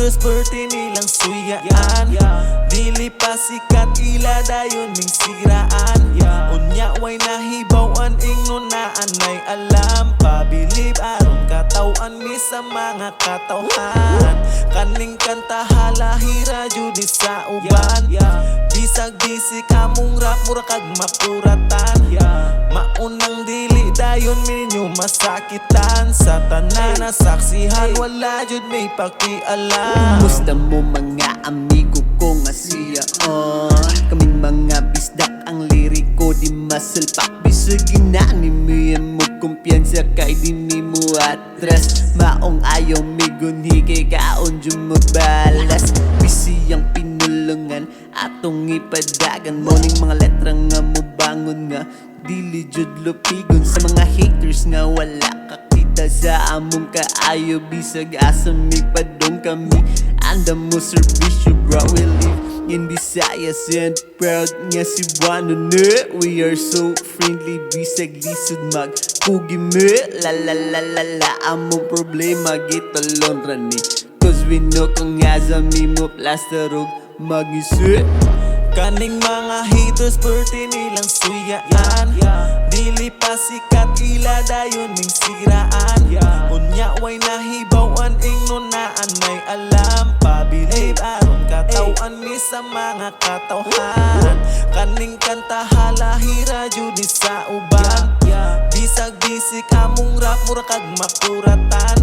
haters perti nilang suyaan. Dili pa sikat ila dayon ming siraan. Unya way nahibawan ingnon na anay alam. Pabilib aron katawan mi sa mga katawhan. Kaning kanta halahira judi sa uban. Bisag bisik among rap mura kag mapuratan. Maunang dili dayon minyo masakitan. Sa tanan na saksihan wala jud may pakialam. Kumusta mo mga amigo ko nga siya kaming mga bisdak ang liriko di masalpak. Bisag ginani mo mo kumpiyansa kay di mi mo atras. Maong ayaw migunhi kay kaon dyan mabalas. Bisiyang pinulungan atong ipadagan mo ning mga letra nga mo bangon nga dili jud lupigon sa mga haters nga wala kakita sa among kaayo. Bisag asa mi padong kami anda mo serbisyo bro. We live in Visayas and proud nga si Cebuano na. We are so friendly bisag lisod mag pugi me. La la la la la among problema gitalon rani. Cause we know kung nga sa mi mo plasterog magisi. Kaning mga haters perti nilang suyaan. Dili pa sikat ila dayon ming siraan. Unya way nahibawan ingnon na anay alam. Pabilib aron katawan mi sa mga katawhan. Kaning kanta halahira judi sa uban. Bisag bisik among rap mura kag mapuratan.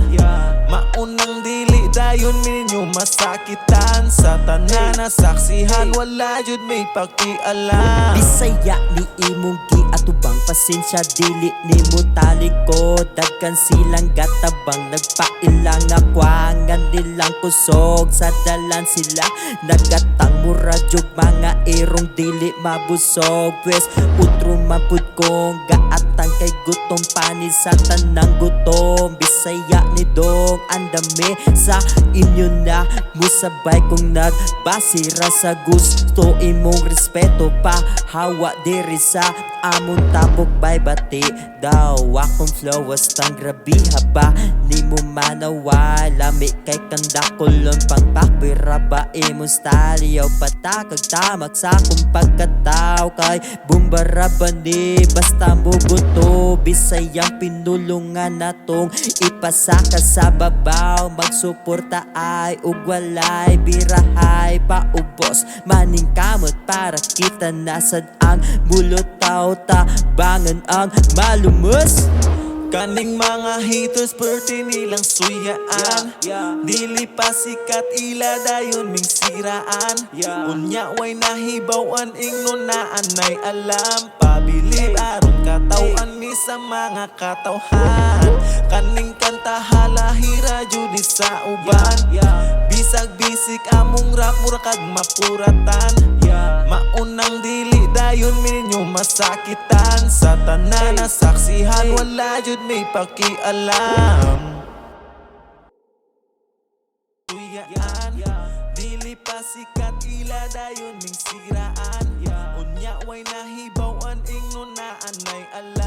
Maunang dili dayon minyo masakitan. Sa tanan na saksihan wala jud may pakialam. Bisaya ni imong giatubang pasensya dili nimo talikod. Dagkan silang gatabang nagpailang nakwangan nilang kusog. Sa dalan sila nagatang mura jug mga erong dili mabusog. Pwes utro mapud kong gaatang kay gutom pani sa tanang gutom. Bisaya ni dong andami sa inyo na musabay kung nagbasira sa gusto imong respeto pa hawa diri sa amon tapok bay bati daw akong flow was tang grabe haba ni mo manawa lami kay kanda kulon pang pakbira ba imong style yaw patakag tamak sa akong pagkataw kay bumbara ba ni basta mo buto. Bisayang pinulungan natong ipasaka sa babaw magsuporta ay ug walay birahay paubos maning kamot para kita nasad ang bulutaw tabangan ang malumos. Kaning mga haters perti nilang suyaan. Dili pa sikat ila dayon ming siraan. Unya way nahibawan ingnon na anay alam. Pabilib aron katawan mi sa mga katawhan. Kaning kanta halahira judi sa uban. Bisag bisik among rap mura kag mapuratan. Maunang dili dayon minyo masakitan. Sa tanan na saksihan wala jud may pakialam. Dili pa sikat ila dayon ming siraan. Unya way nahibawan ingnon na anay alam.